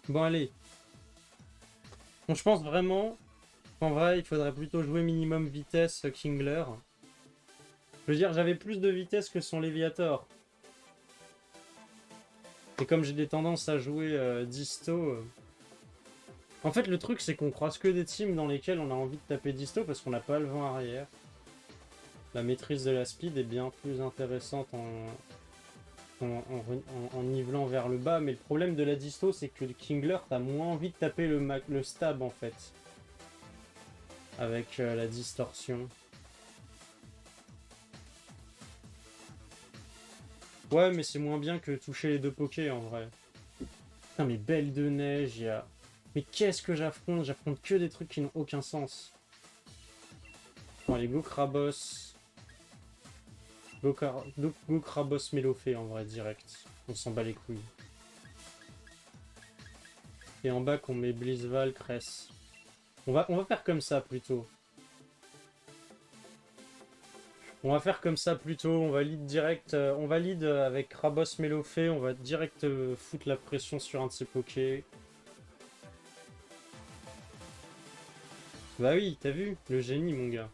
Bon, allez. Bon, je pense vraiment qu'en vrai, il faudrait plutôt jouer minimum vitesse Kingler. Je veux dire, j'avais plus de vitesse que son Léviator. Et comme j'ai des tendances à jouer disto... En fait, le truc, c'est qu'on croise que des teams dans lesquels on a envie de taper disto parce qu'on n'a pas le vent arrière. La maîtrise de la speed est bien plus intéressante en nivelant vers le bas, mais le problème de la disto, c'est que le Kingler, t'as moins envie de taper le stab, en fait. Avec la distorsion. Ouais, mais c'est moins bien que toucher les deux pokés, en vrai. Putain, mais belle de neige, il y a... Mais qu'est-ce que j'affronte? J'affronte que des trucs qui n'ont aucun sens. Bon, allez, go Krabos. Go Krabos Mélofée, en vrai, direct. On s'en bat les couilles. Et en bas, qu'on met Blizzval, Cress. On va faire comme ça, plutôt. On va faire comme ça, plutôt. On va lead direct. On va lead avec Krabos Mélofée. On va direct foutre la pression sur un de ses pokés. Bah oui, t'as vu? Le génie, mon gars.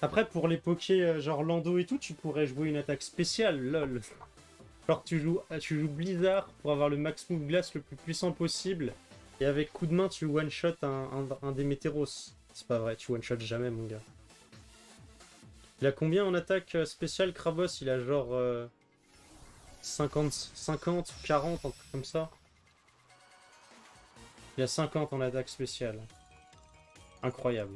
Après, pour les pokés genre Lando et tout, tu pourrais jouer une attaque spéciale, lol. Genre tu joues Blizzard pour avoir le max move glace le plus puissant possible. Et avec coup de main, tu one-shot un des Météros. C'est pas vrai, tu one-shot jamais, mon gars. Il a combien en attaque spéciale, Krabos? Il a genre 50 ou 40, un truc comme ça. Il a 50 en attaque spéciale. Incroyable.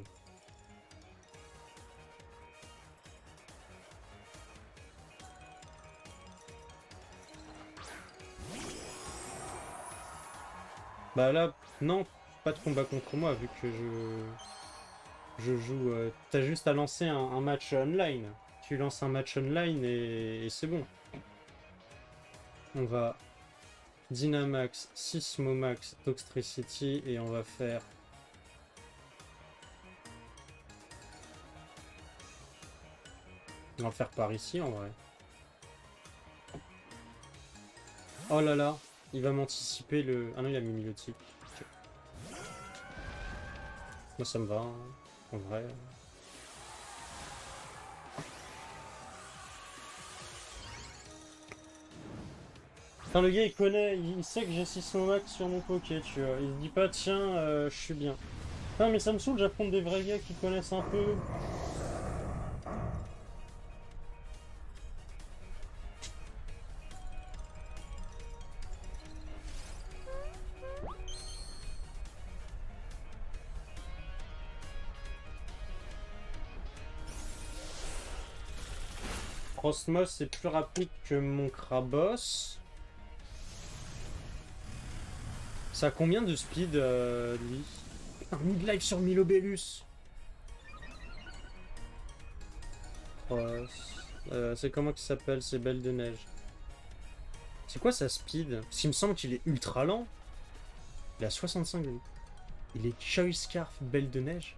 Bah là, non, pas de combat contre moi vu que je joue. T'as juste à lancer un match online. Tu lances un match online et c'est bon. On va Dynamax, Sismomax, Toxtricity et on va faire. On va le faire par ici en vrai. Oh là là, il va m'anticiper le. Ah non, il a mis Milotic. Ok. Moi ça me va, hein, en vrai. Enfin, le gars il connaît, il sait que j'ai 600 max sur mon poké, tu vois. Il se dit pas, tiens, je suis bien. Non, mais ça me saoule, j'affronte des vrais gars qui connaissent un peu. Frostmoss c'est plus rapide que mon Krabos. Ça a combien de speed, lui? Putain, mid-life sur Milobellus. C'est comment qu'il s'appelle, ces belles de neige? C'est quoi sa speed? Parce qu'il me semble qu'il est ultra lent. Il a 65 lui. Il est Choice Scarf Belle de Neige.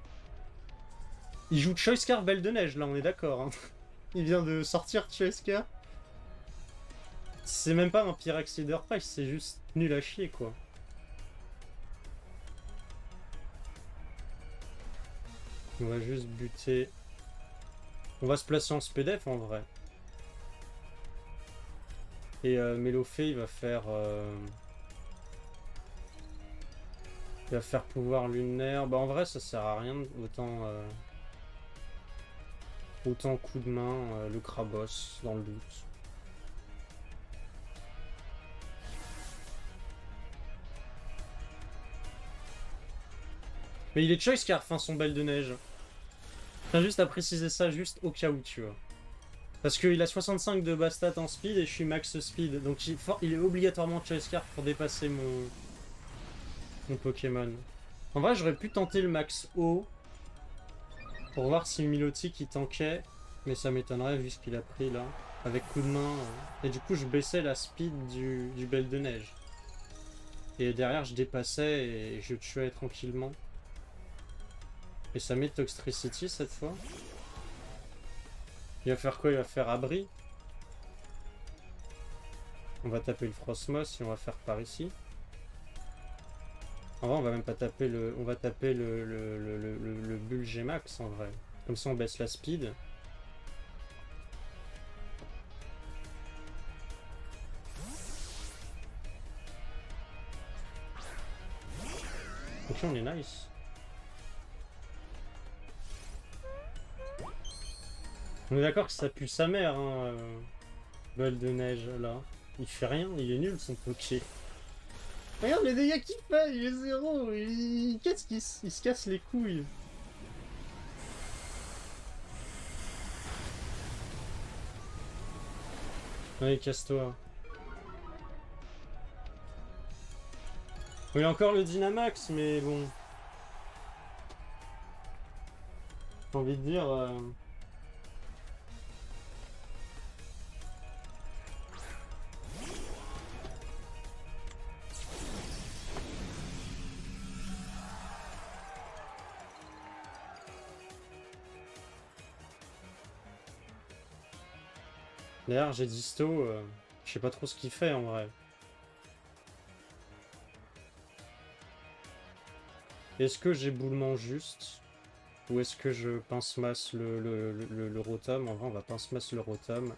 Il joue Choice Scarf Belle de Neige, là, on est d'accord. Hein. Il vient de sortir Choice Scarf. C'est même pas un Pyrex Leader Price, c'est juste nul à chier, quoi. On va juste buter. On va se placer en SPDF en vrai. Et Mélofée, il va faire. Il va faire pouvoir lunaire. Bah en vrai, ça sert à rien. Autant coup de main, le Krabos, dans le doute. Mais il est choice car fin son belle de neige. Je tiens juste à préciser ça juste au cas où, tu vois. Parce qu'il a 65 de bastat en speed et je suis max speed. Donc il est obligatoirement choice car pour dépasser mon Pokémon. En vrai, j'aurais pu tenter le max haut pour voir si Milotic il tankait. Mais ça m'étonnerait vu ce qu'il a pris là. Avec coup de main. Et du coup, je baissais la speed du belle de neige. Et derrière, je dépassais et je tuais tranquillement. Et ça met Toxtricity cette fois. Il va faire quoi? Il va faire abri. On va taper le Frostmoss et on va faire par ici. En vrai, on va même pas taper le... On va taper le Bull G-Max en vrai. Comme ça, on baisse la speed. Ok, on est nice. On est d'accord que ça pue sa mère, hein, Bol de neige, là. Il fait rien, il est nul, son Poké. Regarde les dégâts qu'il fait, il est zéro. Qu'est-ce qu'il il se casse les couilles. Allez, casse-toi. Il a encore le Dynamax, mais bon. J'ai envie de dire... D'ailleurs, j'ai Disto, je sais pas trop ce qu'il fait en vrai. Est-ce que j'ai boulement juste? Ou est-ce que je pince-masse le Rotom? En vrai, on va pince-masse le Rotom.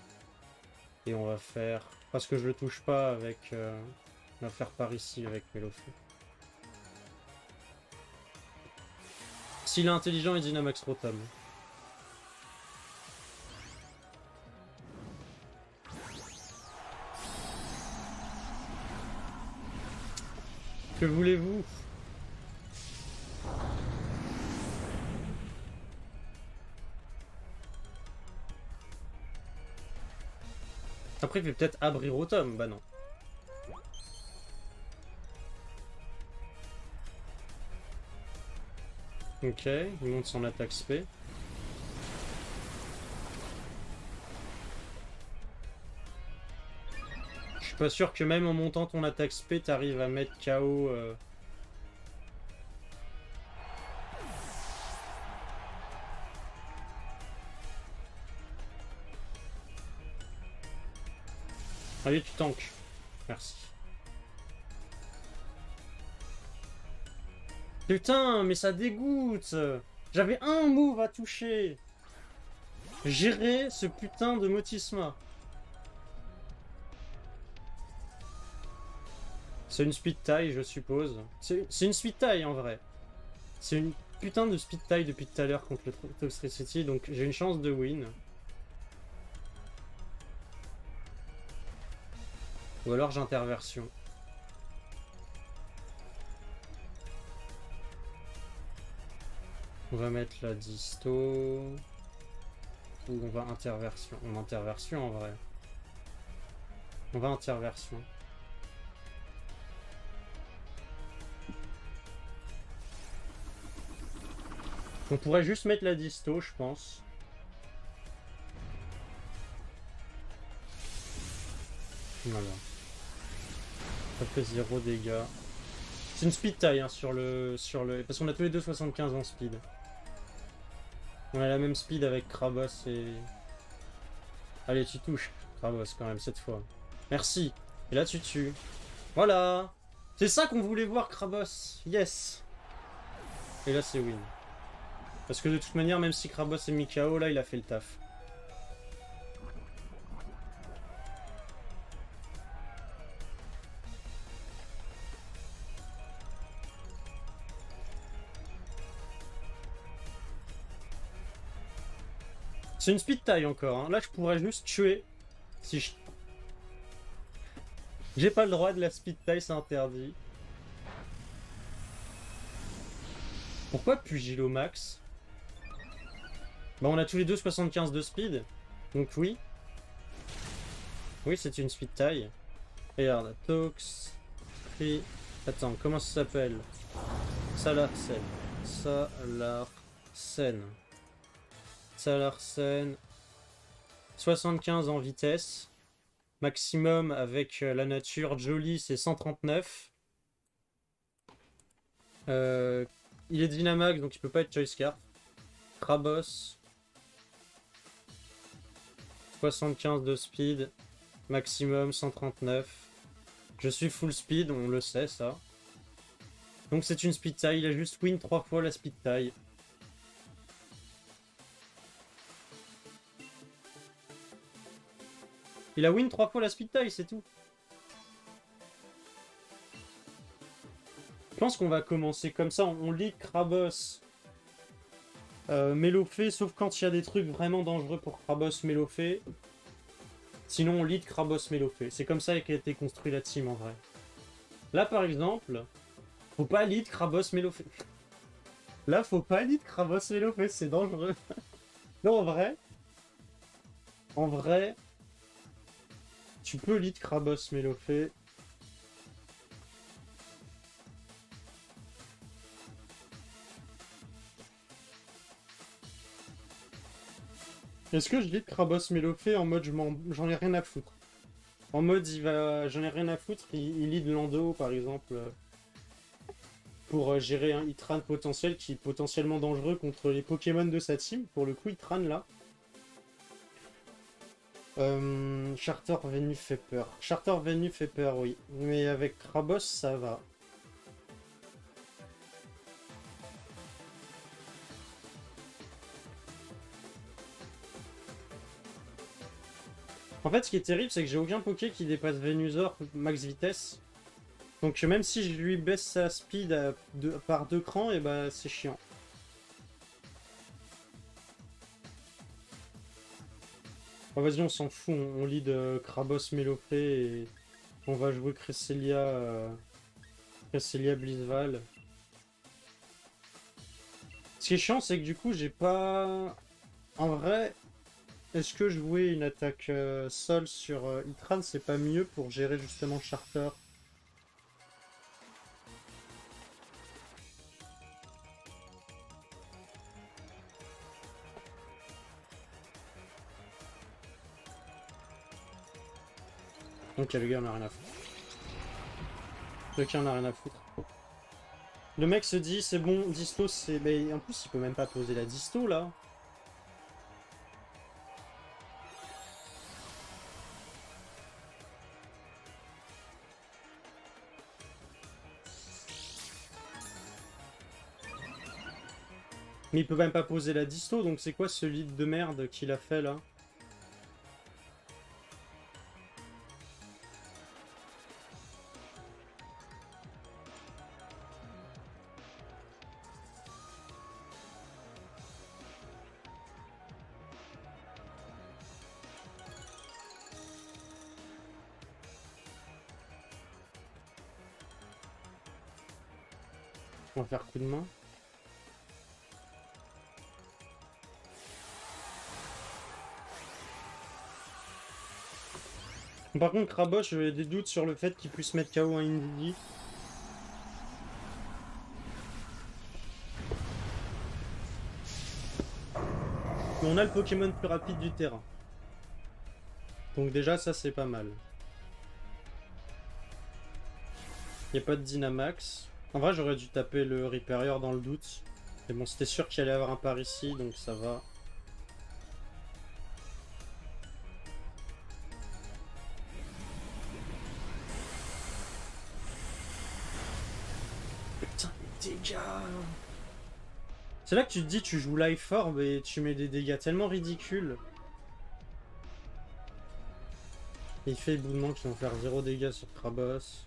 Et on va faire... Parce que je le touche pas avec... On va faire par ici avec Melofeu. S'il est intelligent, il Dynamax Rotom. Que voulez-vous? Après, il fait peut-être abri Rotom. Bah non. Ok, il monte son attaque spé. Je suis pas sûr que même en montant ton attaque spé, t'arrives à mettre KO... Allez, tu tankes. Merci. Putain, mais ça dégoûte. J'avais un move à toucher. Gérer ce putain de Motisma. C'est une speed taille, je suppose. C'est une speed taille en vrai. C'est une putain de speed taille depuis tout à l'heure contre le Toxtricity, donc j'ai une chance de win. Ou alors j'interversion. On va mettre la disto. Ou on va interversion. On interversion en vrai. On va interversion. On pourrait juste mettre la disto, je pense. Voilà. Ça fait 0 dégâts. C'est une speed taille hein, sur le... Parce qu'on a tous les deux 75 en speed. On a la même speed avec Krabos et... Allez, tu touches, Krabos, quand même, cette fois. Merci. Et là, tu tues. Voilà. C'est ça qu'on voulait voir, Krabos. Yes. Et là, c'est win. Parce que de toute manière, même si Krabos est mis KO, là, il a fait le taf. C'est une speed taille encore. Hein. Là, je pourrais juste tuer. Si je... J'ai pas le droit de la speed taille, c'est interdit. Pourquoi Pugilo Max? Bah, on a tous les deux 75 de speed. Donc oui. Oui, c'est une speed taille. Regarde, Tox... Attends, comment ça s'appelle? Salarsen. Salarsen. Salarsen. 75 en vitesse. Maximum avec la nature jolie, c'est 139. Il est Dynamax, donc il peut pas être Choice Scarf. Krabos. 75 de speed. maximum 139. Je suis full speed, on le sait ça. Donc c'est une speed tie, il a juste win 3 fois la speed tie. Il a win 3 fois la speed tie, c'est tout. Je pense qu'on va commencer comme ça, on lead Krabos. Mélofée, sauf quand il y a des trucs vraiment dangereux pour Krabos Mélofée. Sinon on lead Krabos Mélofée. C'est comme ça qu'a été construit la team en vrai. Là par exemple, faut pas lead Krabos Mélofée. Là faut pas lead Krabos Mélofée, c'est dangereux. Non en vrai, tu peux lead Krabos Mélofée. Est-ce que je lead Krabos Mélofée en mode j'en ai rien à foutre? En mode j'en ai rien à foutre, il lead Lando par exemple pour gérer un Hitran potentiel qui est potentiellement dangereux contre les Pokémon de sa team. Pour le coup, Hitran là. Charter Venue fait peur. Charter Venue fait peur, oui. Mais avec Krabos, ça va. En fait, ce qui est terrible, c'est que j'ai aucun Poké qui dépasse Venusaur max vitesse. Donc même si je lui baisse sa speed par 2 crans, et bah c'est chiant. Oh, vas-y, on s'en fout, on lead Krabos Mélofée et on va jouer Cresselia Blizzval. Ce qui est chiant, c'est que du coup, j'ai pas... En vrai, est-ce que jouer une attaque sol sur Hitran, c'est pas mieux pour gérer justement Charter? Ok, le gars on a rien à foutre. Le gars on a rien à foutre. Le mec se dit, c'est bon, disto c'est... Mais en plus, il peut même pas poser la disto là. Mais il peut même pas poser la disto, donc c'est quoi ce lead de merde qu'il a fait là? On va faire coup de main. Par contre, Krabos, j'ai des doutes sur le fait qu'il puisse mettre KO un Indeedee. Mais on a le Pokémon plus rapide du terrain. Donc déjà, ça c'est pas mal. Il n'y a pas de Dynamax. En vrai, j'aurais dû taper le Riperior dans le doute. Mais bon, c'était sûr qu'il allait avoir un par ici, donc ça va. Putain, les dégâts! C'est là que tu te dis, tu joues Life Orb et tu mets des dégâts tellement ridicules. Et il fait éboulement qui vont faire 0 dégâts sur Krabos.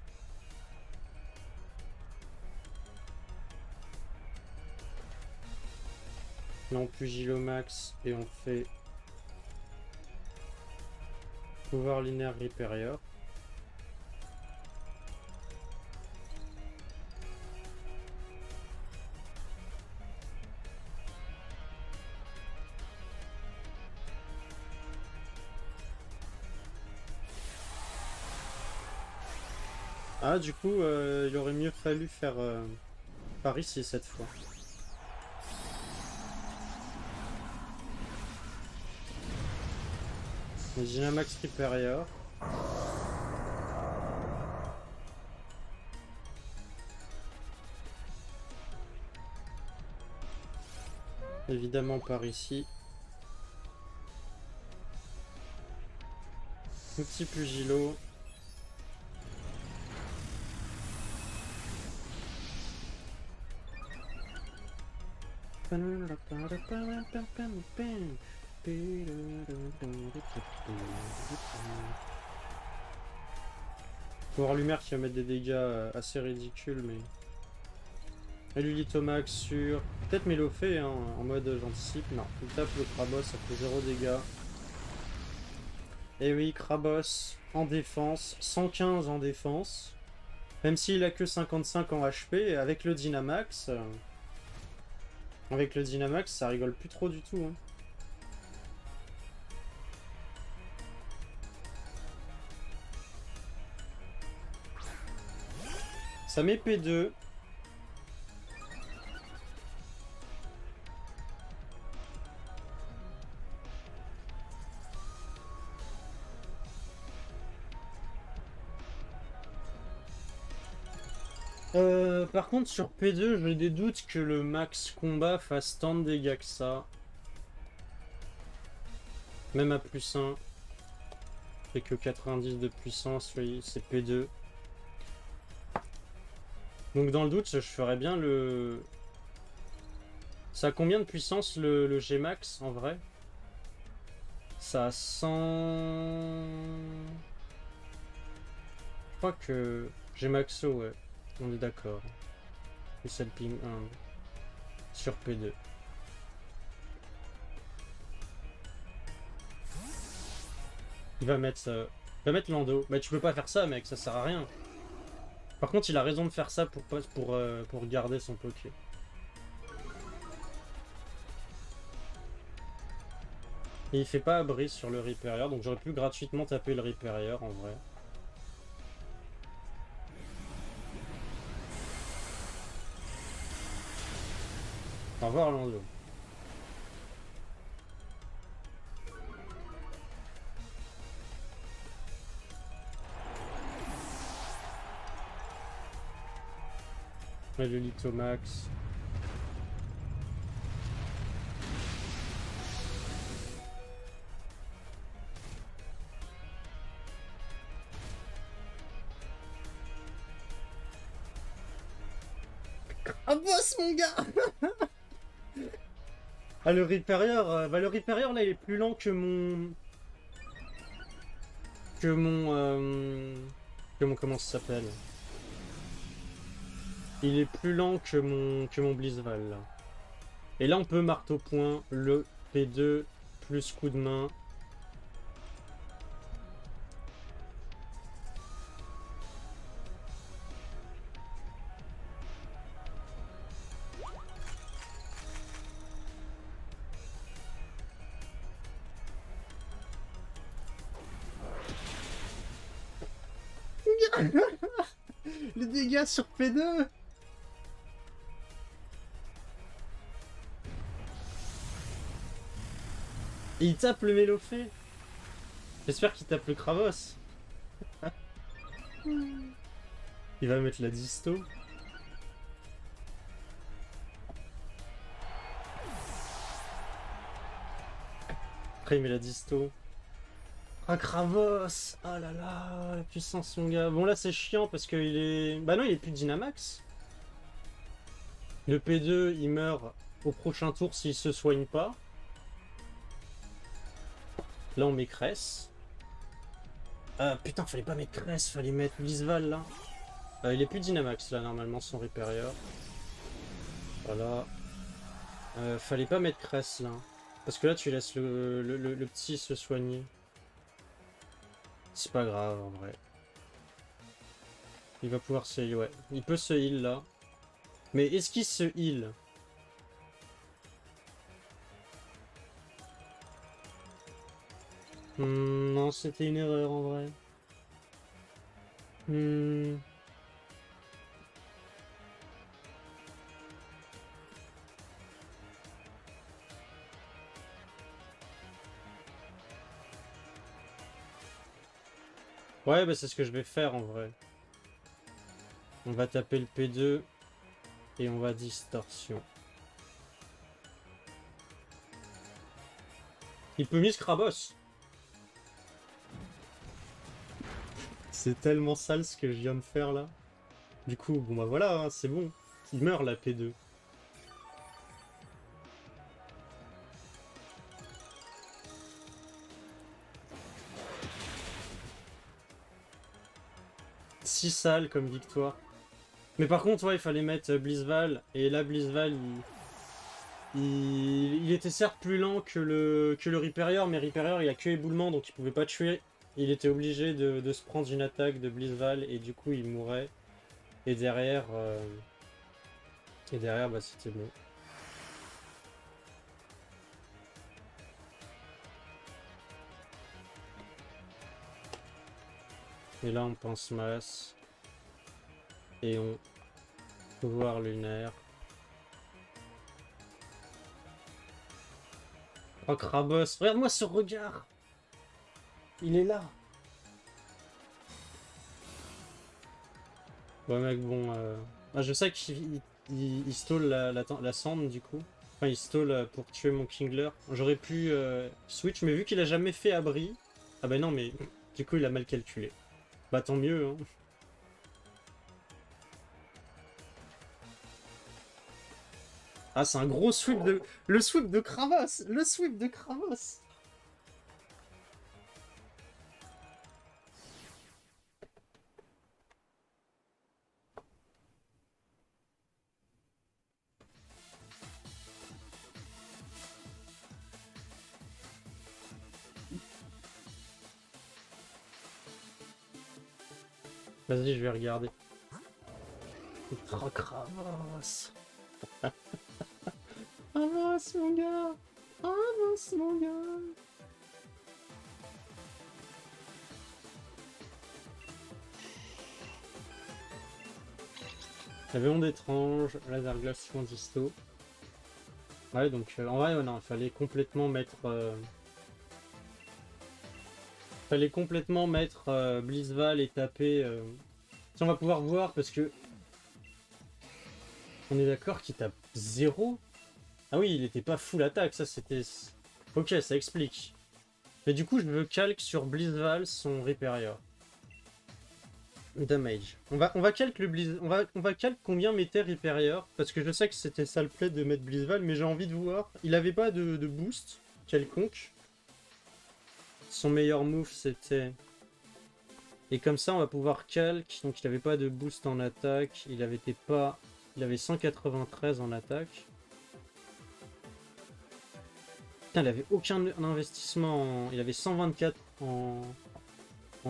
Là on Pugilomax et on fait pouvoir linéaire Riperior. Ah du coup il aurait mieux fallu faire par ici cette fois. Dynamax Riperior. Évidemment par ici. Petit Pugilo. Faut voir Lumière qui va mettre des dégâts assez ridicules, mais... Et lui Litomax sur... Peut-être Mélophée, hein, en mode j'anticipe. Non, il tape le Krabos, ça fait 0 dégâts. Et oui, Krabos en défense, 115 en défense. Même s'il a que 55 en HP, avec le Dynamax... Avec le Dynamax, ça rigole plus trop du tout. Hein. Ça met P2. Par contre, sur P2, j'ai des doutes que le max combat fasse tant de dégâts que ça. Même à +1. Fait que 90 de puissance, oui, c'est P2. Donc dans le doute, je ferais bien le... Ça a combien de puissance le G-Max en vrai? Ça a 100... Je crois que G-Maxo, ouais. On est d'accord. Et c'est le ping 1 sur P2. Il va mettre ça. Il va mettre Lando. Mais tu peux pas faire ça, mec, ça sert à rien. Par contre, il a raison de faire ça pour garder son Poké. Et il fait pas abri sur le Riperior, donc j'aurais pu gratuitement taper le Riperior en vrai. Au revoir Lando. Et le Litomax. Ah boss mon gars. Ah le Riperior, bah le Riperior là il est plus lent que mon... comment ça s'appelle? Il est plus lent que mon Blizzval là. Et là on peut marteau point le P2 plus coup de main. Les dégâts sur P2. Et il tape le Mélophée. J'espère qu'il tape le Kravos. Il va mettre la disto. Après il met la disto. Ah Kravos. Oh là là, la puissance mon gars. Bon là c'est chiant parce qu'il est... Bah non il est plus Dynamax. Le P2 il meurt au prochain tour s'il se soigne pas. Là on met Cress. Putain fallait pas mettre Cress, fallait mettre Blizzval là. Il est plus Dynamax là normalement son Riperior. Voilà. Fallait pas mettre Cress là. Parce que là tu laisses le petit se soigner. C'est pas grave en vrai. Il va pouvoir se heal, ouais. Il peut se heal là. Mais est-ce qu'il se heal? Non, c'était une erreur en vrai. Ouais, bah c'est ce que je vais faire en vrai. On va taper le P2 et on va distorsion. Il peut miss Krabos. C'est tellement sale ce que je viens de faire là. Du coup, bon bah voilà, hein, c'est bon. Il meurt la P2. Si sale comme victoire. Mais par contre, ouais, il fallait mettre Blizzval. Et là, Blizzval, il était certes plus lent que le Riperior, mais Riperior, il a que éboulement, donc il pouvait pas tuer. Il était obligé de se prendre une attaque de Blizzval, et du coup, il mourait. Et derrière, bah, c'était bon. Et là, on pense masse. Et on... pouvoir lunaire. Oh, Krabos, regarde-moi ce regard! Il est là! Ouais, mec, bon... Ah, je sais qu'il stall la Sand, du coup. Enfin, il stall pour tuer mon Kingler. J'aurais pu switch, mais vu qu'il a jamais fait abri... Ah bah non, mais du coup, il a mal calculé. Bah tant mieux, hein. Ah, c'est un gros sweep de... Le sweep de Kravas! Le sweep de Kravas! Vas-y, je vais regarder. Oh, Kravas! Avance, mon gars! Avance, mon gars! J'avais Onde étrange, laser glace, soin disto. Ouais, donc en vrai, non, il fallait complètement mettre. Fallait complètement mettre Blizzval et taper. Si on va pouvoir voir, parce que. On est d'accord qu'il tape 0. Ah oui, il était pas full attaque, ça c'était. Ok, ça explique. Mais du coup, je veux calque sur Blizzval son Riperior. Damage. On va calque le Blizz... on va calque combien mettait Riperior, parce que je sais que c'était sale play de mettre Blizzval, mais j'ai envie de voir. Il avait pas de boost quelconque. Son meilleur move c'était... Et comme ça on va pouvoir calque, donc il avait pas de boost en attaque, il avait 193 en attaque. Putain, il avait aucun investissement, il avait 124 en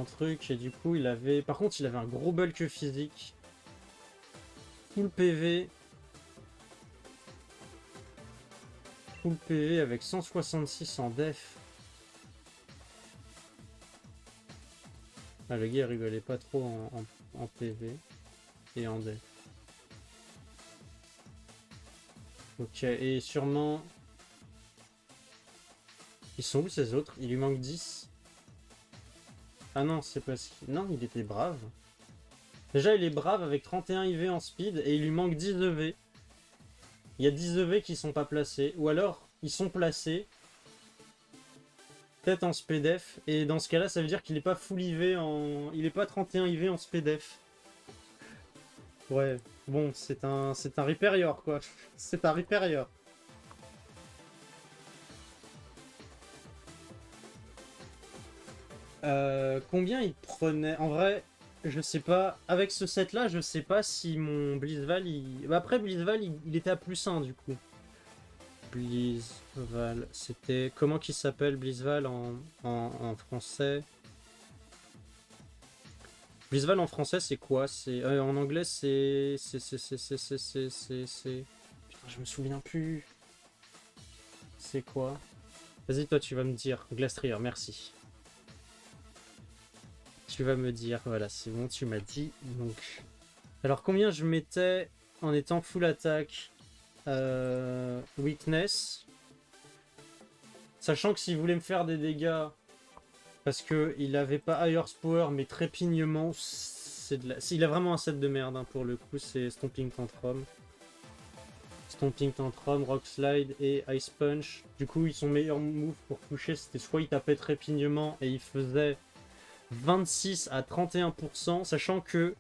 truc, et du coup il avait... Par contre il avait un gros bulk physique. Full PV. Full PV avec 166 en def. Ah, le gars rigolait pas trop en PV et en def. Ok, et sûrement... Ils sont où ces autres? Il lui manque 10. Ah non, c'est parce que... Non, il était brave. Déjà, il est brave avec 31 IV en speed et il lui manque 10 EV. Il y a 10 EV qui sont pas placés. Ou alors, ils sont placés. Peut-être en SPDF. Et dans ce cas-là, ça veut dire qu'il est pas full IV en... Il est pas 31 IV en SPDF. Ouais, bon, c'est un Riperior, quoi. C'est un Riperior. Combien il prenait... En vrai, je sais pas. Avec ce set-là, je sais pas si mon Blizzval... Bah après, Blizzval, il était à +1, du coup. Blizzval, c'était... Comment qu'il s'appelle, Blizzval, en français? Blizzval en français, c'est quoi? C'est en anglais, c'est... Putain, je me souviens plus. C'est quoi? Vas-y, toi, tu vas me dire. Glastrier, merci. Tu vas me dire, voilà, c'est bon, tu m'as dit. Donc, alors combien je mettais en étant full attaque, weakness, sachant que s'il voulait me faire des dégâts, parce que il avait pas Higher's Power, mais trépignement, c'est de la... Il a vraiment un set de merde, hein, pour le coup, c'est Stomping Tantrum. Stomping Tantrum, Rock Slide et Ice Punch. Du coup, son meilleur move pour toucher, c'était soit il tapait trépignement et il faisait 26 à 31%, sachant que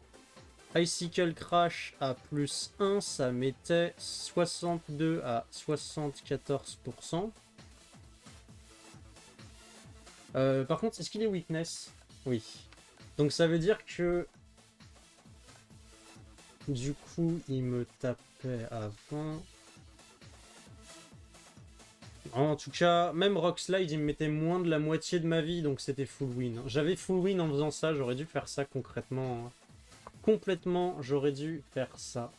Icicle Crash à plus 1, ça mettait 62 à 74%. Par contre, est-ce qu'il est weakness? Oui. Donc ça veut dire que... Du coup, il me tapait à 20. En tout cas, même Rockslide, il me mettait moins de la moitié de ma vie, donc c'était full win. J'avais full win en faisant ça, j'aurais dû faire ça concrètement. Complètement, j'aurais dû faire ça.